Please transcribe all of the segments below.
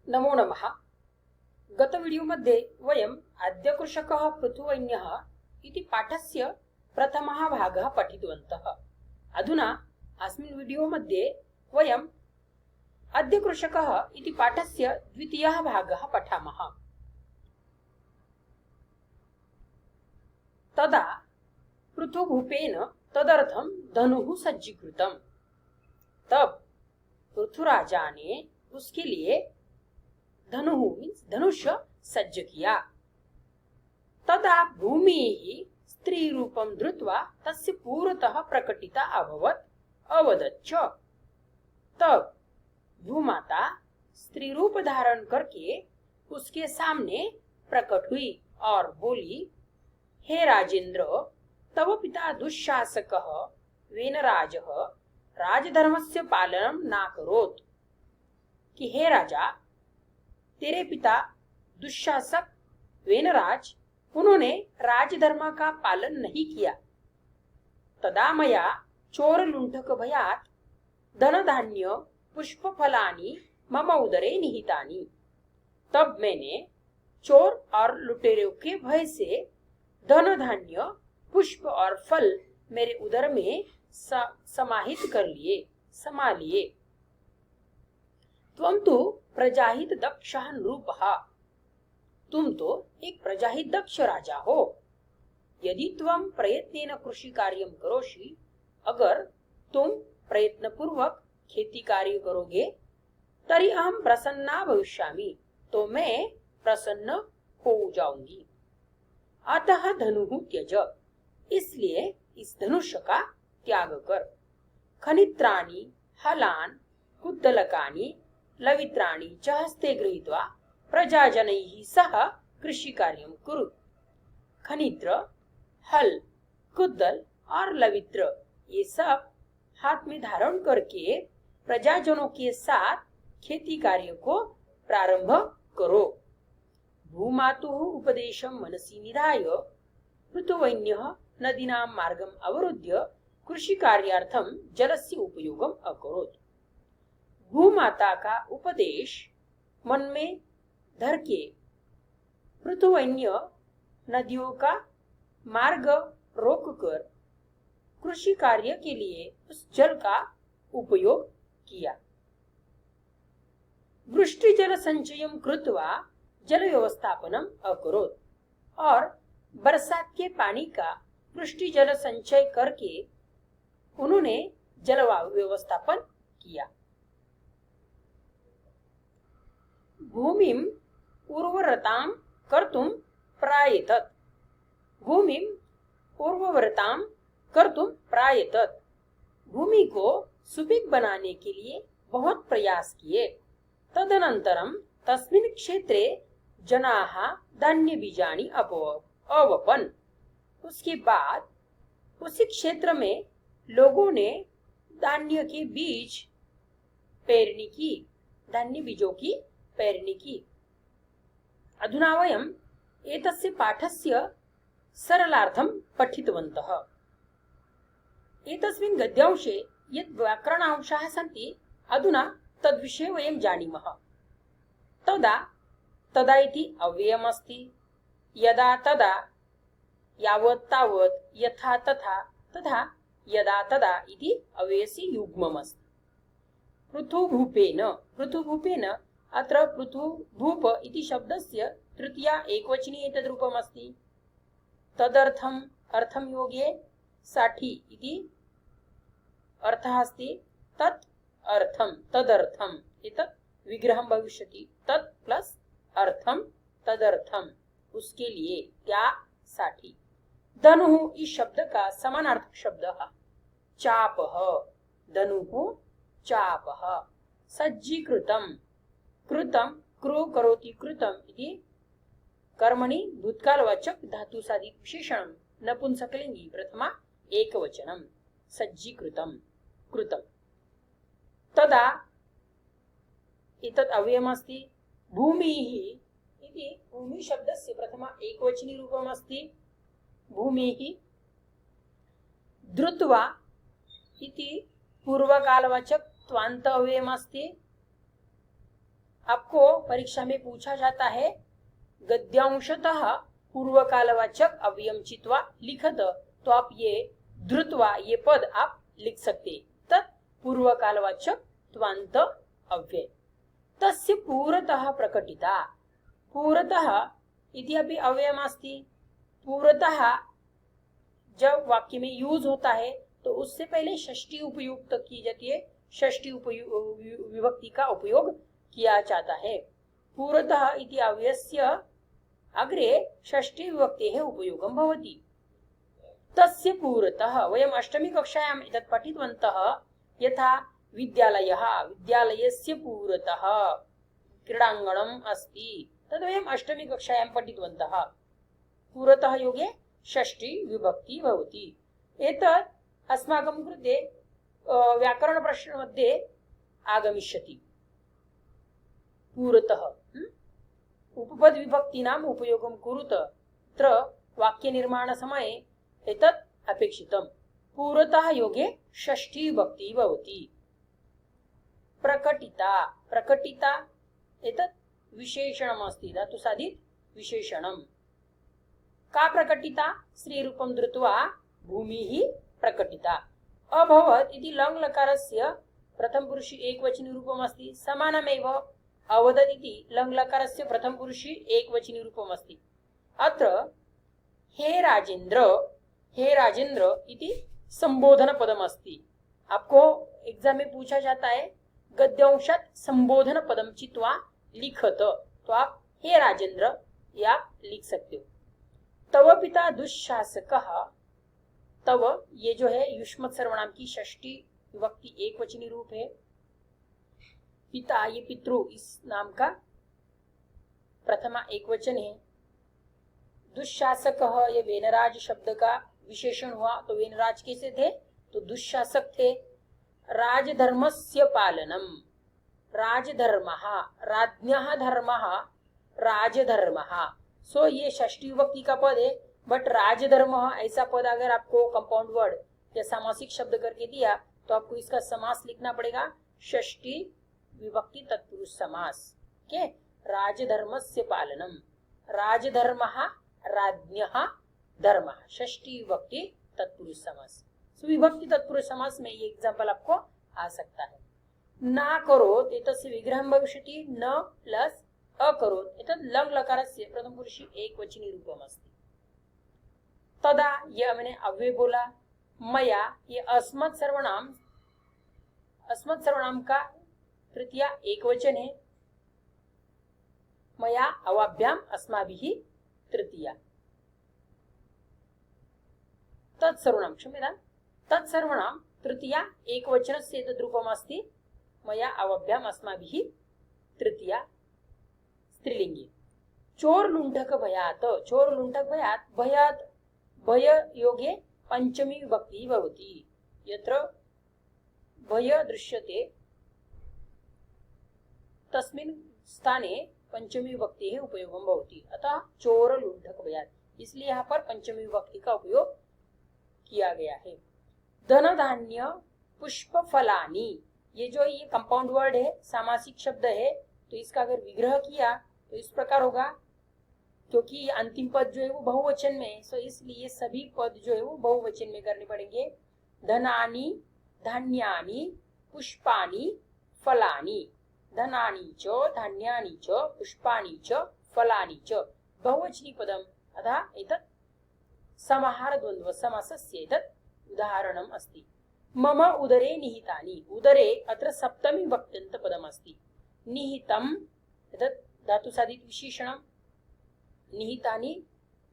नमो नमः। गत वीडियो मध्ये वयम् अद्य कृषकः पृथुवैन्यः इति पाठस्य प्रथमः भागः पठितवन्तः। अधुना अस्मिन् वीडियो मध्ये वयम् अद्य कृषकः इति पाठस्य द्वितीयः भागः पठामः। तदा पृथुभूपेन तदर्थं धनुः सज्जीकृतम्। तब पृथुराजा ने उसके लिए धनुः मीन्स धनुष्य सज्ज किया। तदा भूमिः स्त्री रूपं धृत्वा तस्य पुरतः प्रकटिता अभवत् अवदच्च। तब भूमाता स्त्री रूप धारण करके उसके सामने प्रकट हुई और बोली, हे राजेंद्र, तव पिता दुःशासकः वेनराजः राजधर्मस्य पालनं नाकरोत्। कि हे राजा, तेरे पिता दुःशासक वेनराज उन्होंने राजधर्म का पालन नहीं किया। तदा मया चोर लुंठक भयात् धन धान्य पुष्प फलानि मम उदरे निहितानि। तब मैंने चोर और लुटेरों के भय से धन धान्य पुष्प और फल मेरे उदर में समाहित कर लिए, समा लिए। त्वं तु प्रजाहित दक्षः नृपः, तुम तो एक प्रजाहित दक्ष राजा हो। यदि त्वं प्रयत्नेन कृषि कार्यं करोषि, अगर तुम प्रयत्न पूर्वक खेती कार्य करोगे, तर्हि अहं प्रसन्ना भविष्यामि, तो मैं प्रसन्न हो जाऊंगी। अतः धनुः त्यज, इसलिए इस धनुष का त्याग कर। खनित्राणि हलान् कुद्दलकानि लवित्राणि च हस्ते गृहीत्वा प्रजाजनैः सह कृषि कार्यं कुरु। खनित्र, हल, कुद्दल और लवित्र ये सब हाथ में धारण करके प्रजाजनों के साथ खेती कार्य को प्रारंभ करो। भूमातुः उपदेशं मनसि निधाय पृथुवैन्यः नदीनां मार्गम् अवरुद्ध्य कृषि कार्यार्थं जलस्य उपयोगम् अकरोत्। भूमाता का उपदेश मन में धर के पृथुवैन्य नदियों का मार्ग रोककर कृषि कार्य के लिए उस जल का उपयोग किया। वृष्टि जल संचयं कृत्वा जल व्यवस्थापनम अकरोत्, और बरसात के पानी का वृष्टि जल संचय करके उन्होंने जल व्यवस्थापन किया। भूमिं उर्वरतां कर्तुं प्रायतत, भूमिं उर्वरतां कर्तुं प्रायतत, भूमि को सुपीक बनाने के लिए बहुत प्रयास किए। तदनन्तरं तस्मिन् क्षेत्रे जनाः धान्य बीजानि अवपन्, उसके बाद उसी क्षेत्र में लोगों ने धान्य के बीज पेरनी की, धान्य बीजों की पेरनी की। अधुना वयम् एतस्य पाठस्य सरलार्थं पठितवन्तः। एतस्मिन् गद्यांशे यत् व्याकरणांशाः सन्ति, अधुना तद्विषये वयं जानीमः। तदा, तदा इति अव्ययमस्ति। यदा तदा, यावत् तावत्, यथा तथा, तथा यदा तदा इति अव्ययस्य युग्ममस्ति। पृथुभूपेन, पृथुभूपेन अत्र पृथुभूप इति शब्दस्य तृतीया एकवचनी एतद् रूपमस्ति। तदर्थम् अर्थं योगे साठी इति अर्थः अस्ति। तत् अर्थं, तदर्थम् एतत् विग्रहं भविष्यति। तत् प्लस अर्थं, तदर्थम, उसके लिए, क्या, साठी। धनुः इस शब्द का समानार्थक शब्द है चापः, धनुः चापः। सज्जीकृतम्, कृतं, कृ करोति कृतम् इति कर्मणि भूतकालवाचक धातुसाधित विशेषणं नपुंसकलिंगी प्रथमा एकवचनम् सज्जीकृतं कृतं। तदा एतत् अव्ययमस्ति। भूमिः इति भूमि शब्दस्य प्रथमा एकवचनी रूपमस्ति भूमिः। धृत्वा इति पूर्वकालवाचक त्वान्त अव्ययमस्ति। आपको परीक्षा में पूछा जाता है गद्यांशतः पूर्वकालवाचक अव्ययम चित्वा लिखत, तो आप ये धृत्वा ये पद आप लिख सकते। तत् पूर्वकालवाचक त्वांत अव्यय। तस्य पूरतः प्रकटिता, पूरतः इति अपि अव्ययमस्ति। पूरतः जब वाक्य में यूज होता है तो उससे पहले षष्ठी उपयुक्त की जाती है, षष्ठी विभक्ति का उपयोग किया जाता है। पूरतः इति अव्ययस्य अग्रे षष्ठी विभक्तेः उपयोगं भवति। तस्य पूरतः वयम् अष्टमी कक्षायाम् एतत् पठितवन्तः, यथा विद्यालयः, विद्यालयस्य पुरतः क्रीडाङ्गणम् अस्ति, तद् वयम् अष्टमी कक्षायां पठितवन्तः। पुरतः योगे षष्ठी विभक्ति भवति। एतत् अस्माकं कृते व्याकरण प्रश्नमध्ये आगमिष्यति। पुरतः उपपद विभक्तीनाम् उपयोगं कुरुत, तत्र वाक्य निर्माण समये एतत् अपेक्षितम्। पुरतः योगे षष्ठी विभक्ति भवति। प्रकटिता, प्रकटिता एतत् विशेषणम् अस्ति, धातुसाधित विशेषणम्। का प्रकटिता? श्रीरूपं धृत्वा भूमिः प्रकटिता। अभवत् इति लङ् लकारस्य प्रथम पुरुषी एकवचनी रूपम् अस्ति, समानमेव अवदत् इति लङ् लकारस्य प्रथम पुरुषी एकवचनी रूपम् अस्ति। अत्र हे राजेन्द्र, हे राजेन्द्र इति संबोधन पदम अस्ति। आपको एग्जाम में पूछा जाता है गद्यांशात् संबोधन पदम चित्वा लिखत, तो आप हे राजेंद्र या लिख सकते हो। तव पिता दुःशासकः, तव ये जो है युष्मत् सर्वनाम की षष्ठी विभक्ति एक वचनी रूप है। पिता ये पितृ इस नाम का प्रथमा एक वचन है। दुःशासकः ये वेनराज शब्द का विशेषण हुआ, तो वेनराज कैसे थे? तो दुःशासक थे। राजधर्मस्य पालनम, राजधर्मः, राज्ञः धर्मः, राजधर्मः। सो ये षष्ठी विभक्ति का पद है, बट राजधर्मः ऐसा पद अगर आपको कंपाउंड वर्ड या सामासिक शब्द करके दिया तो आपको इसका समास लिखना पड़ेगा षष्ठी विभक्ति तत्पुरुष समास के। राजधर्मस्य पालनम, राजधर्मः, राज्ञः धर्मः, षष्ठी विभक्ति तत्पुरुष समास। विभक्ति तत्पुरुष समास में ये एग्जांपल आपको आ सकता है। ना करोत् एतस्य विग्रहं भविष्यति, न प्लस अकरोत् एतत् लङ् लकारस्य प्रथम पुरुषी एकवचनी रूपम् अस्ति। तदा ये मैंने अव्यय बोला। मया ये अस्मत् सर्वनाम का तृतीया एकवचन है। मया अवाभ्याम अस्माभिः तृतीया। तत्सर्वनाम क्षम्यताम्, तत्सर्वनाम तृतीया एकवचनस्य तद्रूपम् अस्ति। मया अवाभ्याम अस्माभिः तृतीया स्त्रीलिंगी। चोर लुण्ठक भयात्, चोर लुण्ठक भयात्, भयात् भय योगे पंचमी विभक्ति भवति। यत्र भय दृश्यते तस्मिन् स्थाने पंचमी विभक्ति उपयोगं भवति। अतः चोर लुण्ठक भयात्, इसलिए यहाँ पर पंचमी विभक्ति का उपयोग किया गया है। धन धान्य पुष्प फलानी, ये जो ये कंपाउंड वर्ड है, सामासिक शब्द है, तो इसका अगर विग्रह किया तो इस प्रकार होगा, क्योंकि अंतिम पद जो है वो बहुवचन में है, सो इसलिए सभी पद जो है वो बहुवचन में करने पड़ेंगे। धनानि, धान्यानि, पुष्पानि, फलानि। धनानि च, धान्यानि च, पुष्पानि च, फलानि च बहुवचनी पदम, अतः एतत् समाहार द्वन्द्व समासस्य एतत् उदाहरणम् अस्ति। मम उदरे निहितानि, उदरे अत्र सप्तमी विभक्त्यन्त पदम् अस्ति। निहितम् एतत् धातुसाधित विशेषणम्, निहितानि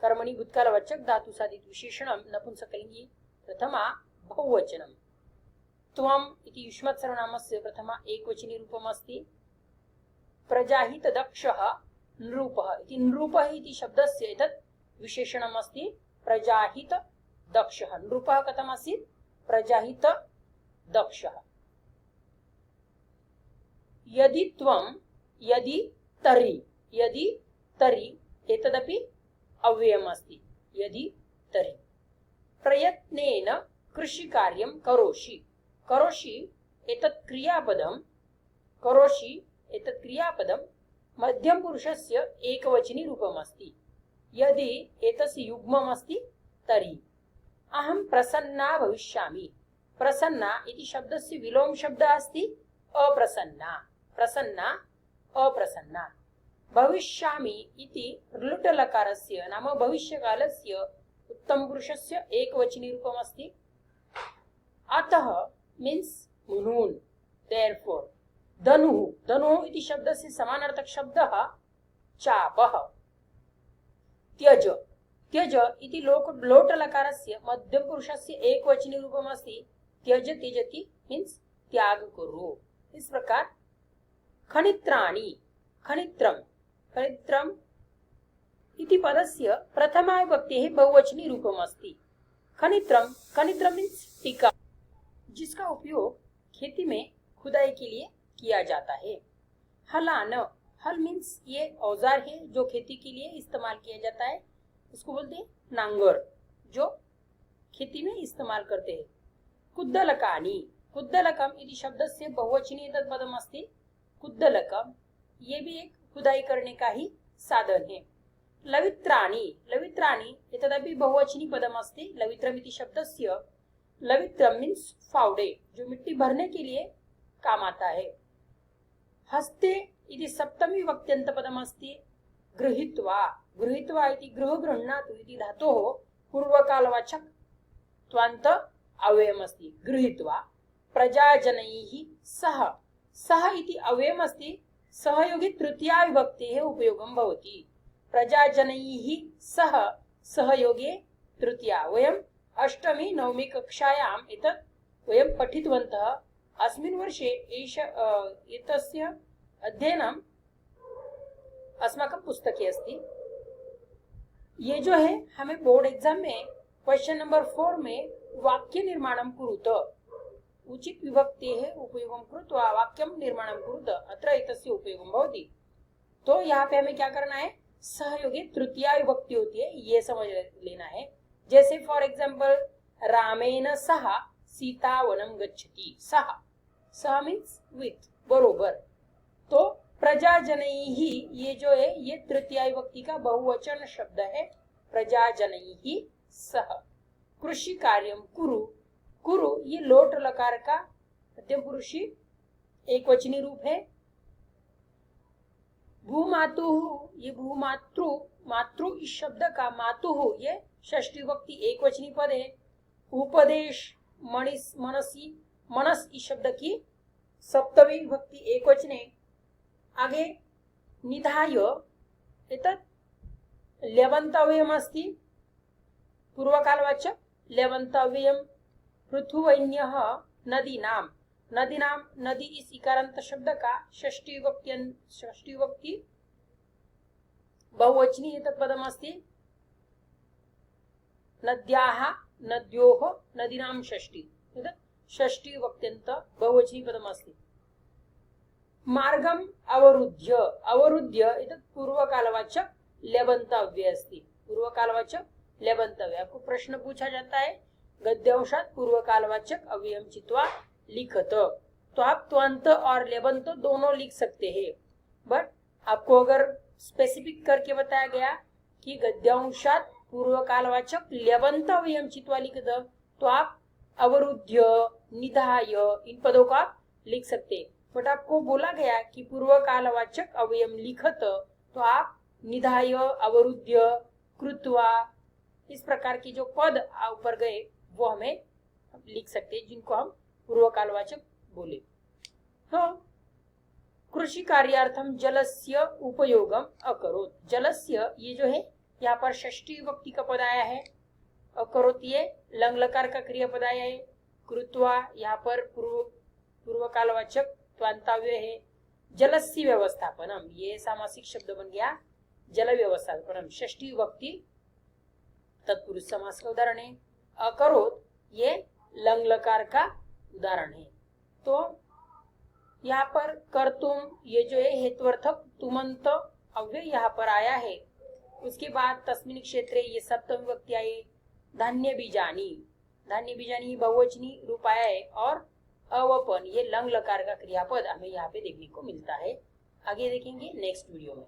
कर्मणि भूतकालवाचक धातुसाधित विशेषणम् नपुंसकलिङ्गी प्रथमा बहुवचनम्। त्वम् इति युष्मत् सर्वनामस्य प्रथमा एकवचनी रूपम् अस्ति। प्रजाहित दक्षः नृपः इति नृपः इति शब्दस्य एतत् विशेषणम् अस्ति। प्रजाहित दक्षः, नृपः कथम् आसीत्? प्रजाहित दक्षः। यदि त्वं, यदि तर्हि, यदि तर्हि एतदपि अव्ययम् अस्ति। यदि तर्हि। प्रयत्नेन कृषिकार्यं करोषि, करोषि एतत् क्रियापदम्, करोषि एतत् क्रियापदं मध्यम पुरुषस्य एकवचनी रूपमस्ति। यदि एतस्य युग्मम् अस्ति तर्हि अहं प्रसन्ना भविष्यामि। प्रसन्ना इति शब्दस्य विलोम शब्दः अस्ति अप्रसन्ना। प्रसन्ना अप्रसन्ना। भविष्यामि इति लुट लकारस्य नाम भविष्यकालस्य उत्तमपुरुषस्य एकवचनी रूपमस्ति। अतः मीन्स म्हणून therefore धनुः धनुः इति शब्दस्य समानार्थक शब्दः चापः। त्यज त्यज इति लोट लकारस्य मध्यम पुरुषस्य एकवचनी रूपमस्ति। त्यज त्यजति मीन्स त्याग करो। इस प्रकार खनित्राणि खनित्रम खनित्रम इति पदस्य प्रथमा विभक्तेः बहुवचनी रूपमस्ति। खनित्रम खनित्रम मीन्स टीका, जिसका उपयोग खेती में खुदाई के लिए किया जाता है। हलान हल मीन्स ये औजार है जो खेती के लिए इस्तेमाल किया जाता है, उसको बोलते हैं नांगर, जो खेती में इस्तेमाल करते हैं। कुद्दलकानि कुद्दलकम इति शब्दस्य बहुवचनी तत्पदम अस्ति। कुद्दलकम ये भी एक खुदाई करने का ही साधन है। लवित्राणि लवित्राणि एतदपि बहुवचनी पदम अस्ति। लवित्रम इति शब्दस्य लवित्रम मीन्स फावड़े, जो मिट्टी भरने के लिए काम आता है। हस्ते इति सप्तमी विभक्त्यंत पदम अस्ति। गृहीत्वा गृहीत्वा इति गृह गृह्णातु इति धातोः पूर्वकालवाचक त्वान्त अव्ययमस्ति। गृहीत्वा प्रजाजनैः सह सह इति अव्ययमस्ति। सहयोगी तृतीया विभक्तेः उपयोगं भवति। प्रजाजनैः सह सहयोगे तृतीया। वयम् अष्टमी नवमी कक्षायाम् एतत् वयं पठितवन्तः। अस्मिन् वर्षे एतस्य अध्ययनम् अस्माकं पुस्तके अस्ति। ये जो है हमें बोर्ड एग्जाम में क्वेश्चन नंबर 4 में वाक्य निर्माणं कुरुत उचित विभक्तेः उपयोगं कृत्वा वाक्यं निर्माणं कुरुत अत्र एतस्य उपयोगं भवति। तो यहाँ पे हमें क्या करना है, सहयोगी तृतीया विभक्ति होती है ये समझ लेना है। जैसे फॉर एग्जाम्पल रामेण सह सीता वनम गच्छति। सह सह मीन्स विथ, बरोबर। तो प्रजाजनैः ये जो है ये तृतीया विभक्ति का बहुवचन शब्द है। प्रजाजनैः सह। कृषि कार्यम कुरु कुरु ये लोट लकार का मध्यम पुरुषी एकवचनी रूप है। भूमातुः ये भूमातृ मातृ इस शब्द का मातुः ये षष्ठी विभक्ति एकवचनी पद है। उपदेश मणिस मनसी मनस इस शब्द की सप्तमी विभक्ति एकवचने। आगे निधाय एतत् लेवंत अव्ययम् अस्ति। पूर्वकालवाचक लेवंत अव्ययम्। पृथुवैन्यः नदीनां नदीनां नदी इस इकारांत शब्द का षष्ठी विभक्ति बहुवचनी एतत् पदम् अस्ति। नद्याः नद्योः नदीनां षष्ठी एतत् षष्ठी विभक्त्यन्त बहुवचनी पदम् अस्ति। मार्गम अवरुद्ध्य अवरुद्ध्य एतत् पूर्वकालवाचक लेबंत अव्यय अस्ति। पूर्वकालवाचक लेबंत अव्यय। आपको प्रश्न पूछा जाता है गद्यांशात पूर्वकालवाचक अव्ययम चित्वा लिखत, तो आप त्वंत और लेबंत दोनों लिख सकते हैं। बट आपको अगर स्पेसिफिक करके बताया गया कि गद्यांशात पूर्वकालवाचक लेबंत अव्ययम चित्वा लिखत, तो आप अवरुद्ध्य निधाय इन पदों को आप लिख सकते हैं। बट आपको बोला गया कि पूर्वकालवाचक अव्ययम लिखत, तो आप निधाय अवरुद्ध्य कृत्वा इस प्रकार की जो पद ऊपर गए वो हमें लिख सकते हैं, जिनको हम पूर्वकालवाचक बोले। तो कृषि कार्यार्थम जलस्य उपयोगम अकरोत। जलस्य ये जो है यहाँ पर षष्ठी विभक्ति का पद आया है। अकरोत ये लंग लकार का क्रियापद आया है। कृत्वा यहाँ पर पूर्वकालवाचक त्वांताव्य है। जलस्य व्यवस्थापनम ये सामासिक शब्द बन गया। जल व्यवस्थापनम षष्ठी विभक्ति तत्पुरुष समास का उदाहरण है। अकरोत ये लंग लकार का उदाहरण है। तो यहाँ पर कर्तुम ये जो है हेत्वर्थक तुमंत अव्यय यहाँ पर आया है। उसके बाद तस्मिन् क्षेत्रे ये सप्तमी विभक्ति आई। धान्य बीजानी बहुवचनी रूप आया है। और अवपन ये लंग लकार का क्रियापद हमें यहाँ पे देखने को मिलता है। आगे देखेंगे नेक्स्ट वीडियो में।